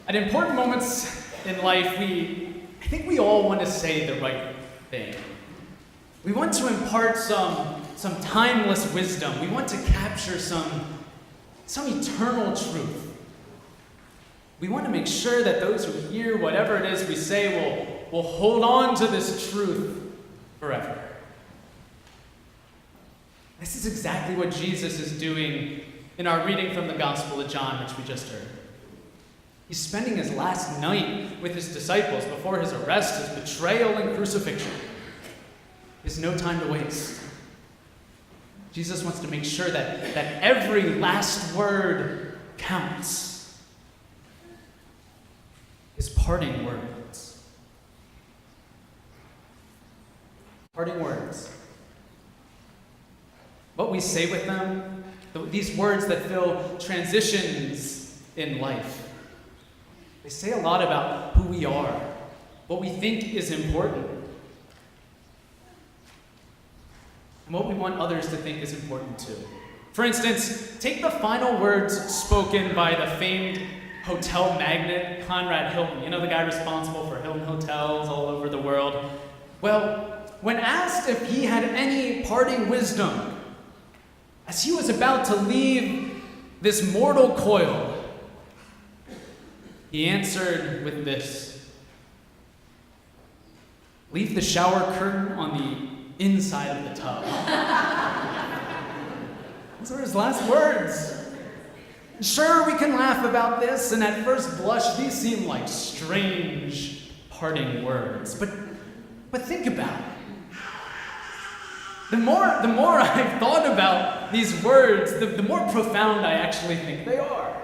At important moments in life, I think we all want to say the right thing. We want to impart some timeless wisdom. We want to capture some eternal truth. We want to make sure that those who hear whatever it is we say will hold on to this truth forever. This is exactly what Jesus is doing in our reading from the Gospel of John, which we just heard. He's spending his last night with his disciples before his arrest, his betrayal, and crucifixion. There's no time to waste. Jesus wants to make sure that every last word counts. His parting words. Parting words. What we say with them, these words that fill transitions in life, they say a lot about who we are, what we think is important, and what we want others to think is important too. For instance, take the final words spoken by the famed hotel magnate Conrad Hilton. You know, the guy responsible for Hilton hotels all over the world. Well, when asked if he had any parting wisdom, as he was about to leave this mortal coil, he answered with this: leave the shower curtain on the inside of the tub. Those are his last words. Sure, we can laugh about this, and at first blush, these seem like strange parting words. But think about it. The more I've thought about these words, the more profound I actually think they are.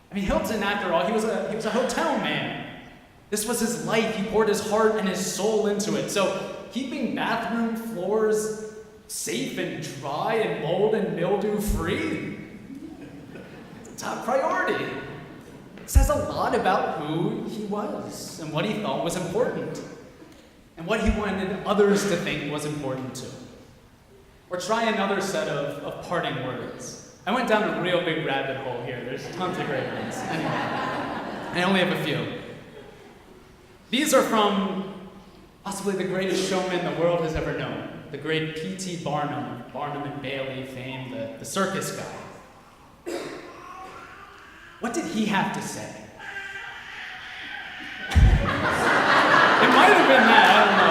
I mean, Hilton, after all, he was a hotel man. This was his life. He poured his heart and his soul into it. So keeping bathroom floors safe and dry and mold and mildew free, it's a top priority. It says a lot about who he was and what he thought was important and what he wanted others to think was important too. Or try another set of parting words. I went down a real big rabbit hole here. There's tons of great ones. Anyway, I only have a few. These are from possibly the greatest showman the world has ever known, the great P.T. Barnum and Bailey fame, the circus guy. What did he have to say? It might have been that, I don't know.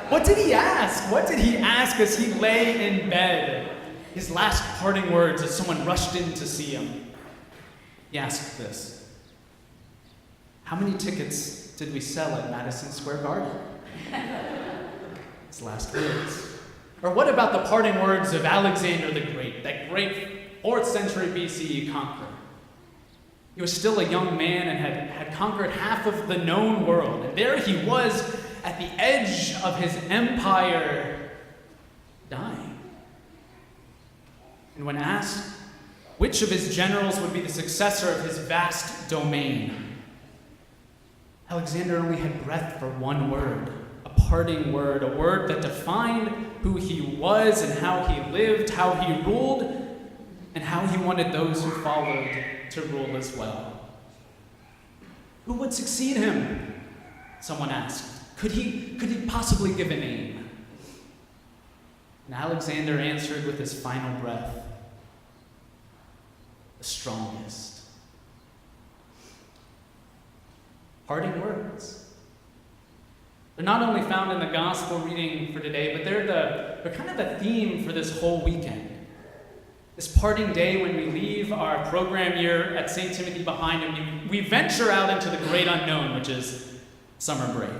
What did he ask? What did he ask as he lay in bed? His last parting words as someone rushed in to see him. He asked this: how many tickets did we sell at Madison Square Garden? His last words. Or what about the parting words of Alexander the Great, that great 4th century BCE conqueror? He was still a young man and had conquered half of the known world. And there he was at the edge of his empire, dying. And when asked which of his generals would be the successor of his vast domain, Alexander only had breath for one word, a parting word, a word that defined who he was and how he lived, how he ruled, and how he wanted those who followed to rule as well. Who would succeed him? Someone asked. Could he possibly give a name? And Alexander answered with his final breath: the strongest. Parting words. They're not only found in the gospel reading for today, but they're kind of the theme for this whole weekend. This parting day when we leave our program year at St. Timothy behind and we venture out into the great unknown, which is summer break.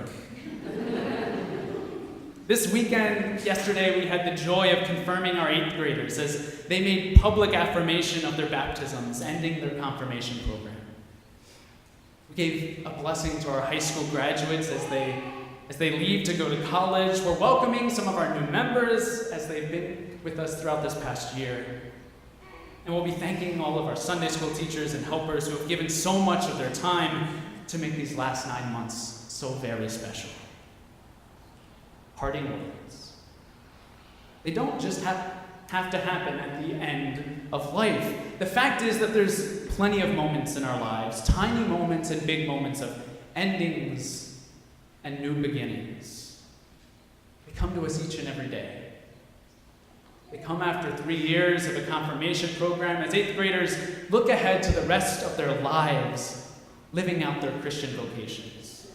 This weekend, yesterday, we had the joy of confirming our 8th graders as they made public affirmation of their baptisms, ending their confirmation program. We gave a blessing to our high school graduates as they leave to go to college. We're welcoming some of our new members as they've been with us throughout this past year. And we'll be thanking all of our Sunday school teachers and helpers who have given so much of their time to make these last 9 months so very special. Parting words. They don't just have to happen at the end of life. The fact is that there's plenty of moments in our lives, tiny moments and big moments of endings and new beginnings. They come to us each and every day. They come after 3 years of a confirmation program as 8th graders look ahead to the rest of their lives, living out their Christian vocations.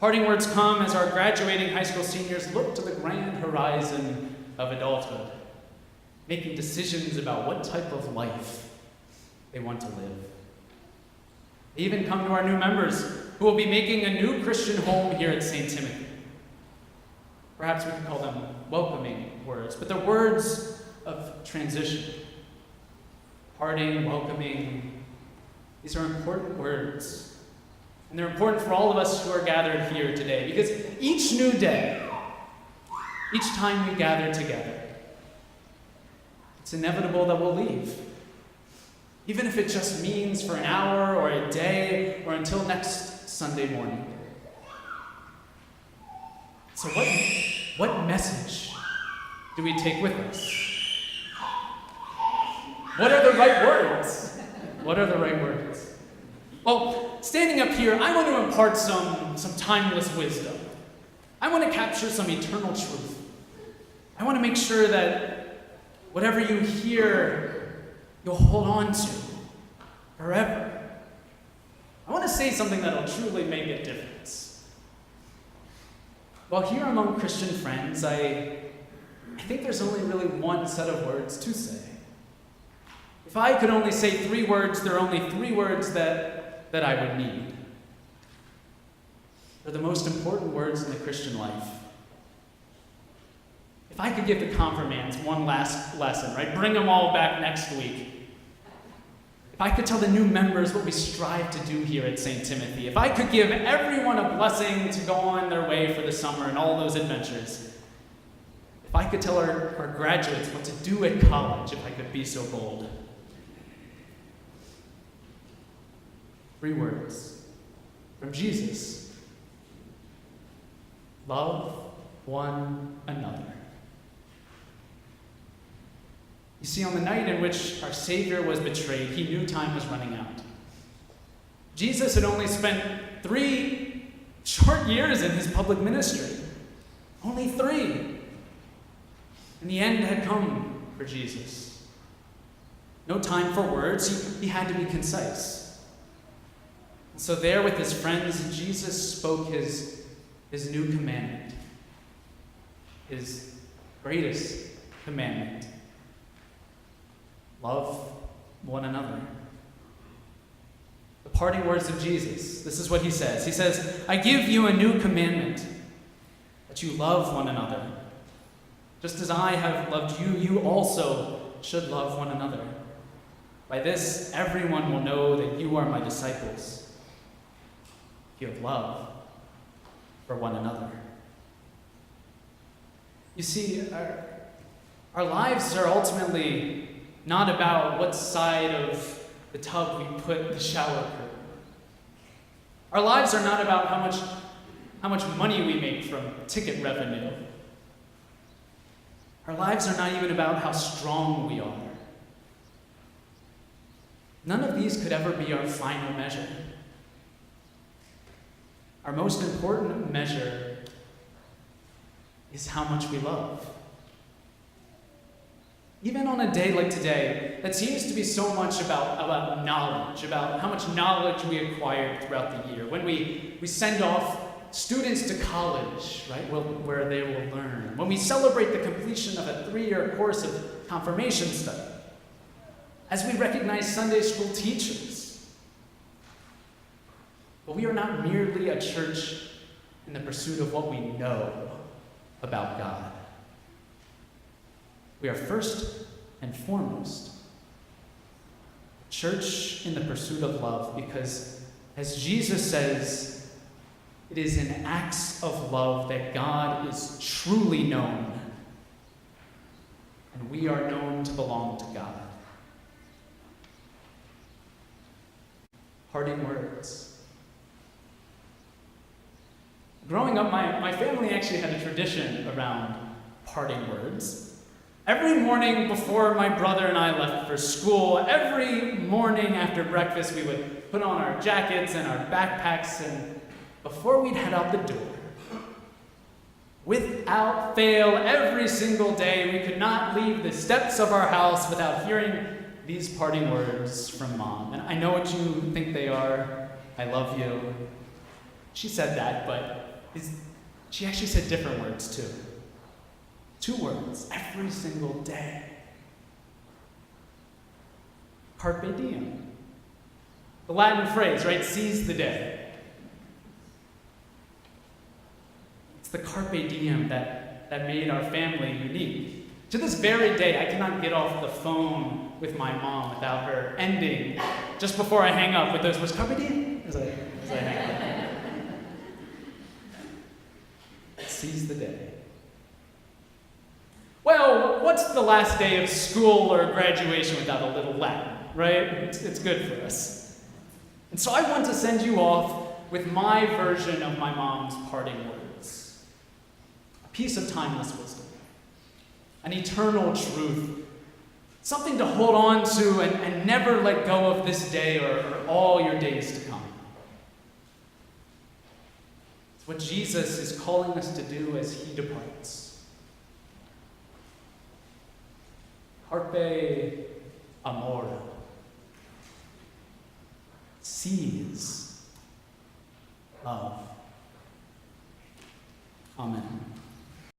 Parting words come as our graduating high school seniors look to the grand horizon of adulthood, making decisions about what type of life they want to live. They even come to our new members who will be making a new Christian home here at St. Timothy. Perhaps we could call them welcoming words, but they're words of transition. Parting, welcoming, these are important words. And they're important for all of us who are gathered here today, because each new day, each time we gather together, it's inevitable that we'll leave. Even if it just means for an hour or a day or until next Sunday morning. So what message do we take with us? What are the right words? What are the right words? Well, standing up here, I want to impart some timeless wisdom. I want to capture some eternal truth. I want to make sure that whatever you hear, you'll hold on to forever. I want to say something that'll truly make a difference. Well, here among Christian friends, I think there's only really one set of words to say. If I could only say 3 words, there are only 3 words that I would need. They're the most important words in the Christian life. If I could give the confirmands one last lesson, right? Bring them all back next week. If I could tell the new members what we strive to do here at St. Timothy, if I could give everyone a blessing to go on their way for the summer and all those adventures, if I could tell our graduates what to do at college, if I could be so bold. 3 words from Jesus. Love one another. You see, on the night in which our Savior was betrayed, he knew time was running out. Jesus had only spent 3 short years in his public ministry. Only 3. And the end had come for Jesus. No time for words. He had to be concise. And so there with his friends, Jesus spoke his new commandment. His greatest commandment. Love one another. The parting words of Jesus. This is what he says. He says, I give you a new commandment, that you love one another. Just as I have loved you, you also should love one another. By this, everyone will know that you are my disciples. You have love for one another. You see, our lives are ultimately not about what side of the tub we put the shower curtain. Our lives are not about how much money we make from ticket revenue. Our lives are not even about how strong we are. None of these could ever be our final measure. Our most important measure is how much we love. Even on a day like today, that seems to be so much about knowledge, about how much knowledge we acquired throughout the year. When we send off students to college, right, where they will learn. When we celebrate the completion of a 3-year course of confirmation study. As we recognize Sunday school teachers. But we are not merely a church in the pursuit of what we know about God. We are first and foremost a church in the pursuit of love, because as Jesus says, it is in acts of love that God is truly known, and we are known to belong to God. Parting words. Growing up, my family actually had a tradition around parting words. Every morning before my brother and I left for school, every morning after breakfast, we would put on our jackets and our backpacks, and before we'd head out the door, without fail, every single day, we could not leave the steps of our house without hearing these parting words from Mom. And I know what you think they are. I love you. She said that, but she actually said different words too. 2 words every single day. Carpe diem. The Latin phrase, right? Seize the day. It's the carpe diem that made our family unique. To this very day, I cannot get off the phone with my mom without her ending just before I hang up with those words, carpe diem, as I hang up. Seize the day. Well, what's the last day of school or graduation without a little Latin, right? It's good for us. And so I want to send you off with my version of my mom's parting words. A piece of timeless wisdom. An eternal truth. Something to hold on to and never let go of this day or all your days to come. It's what Jesus is calling us to do as he departs. Carpe amore. Seize love. Amen.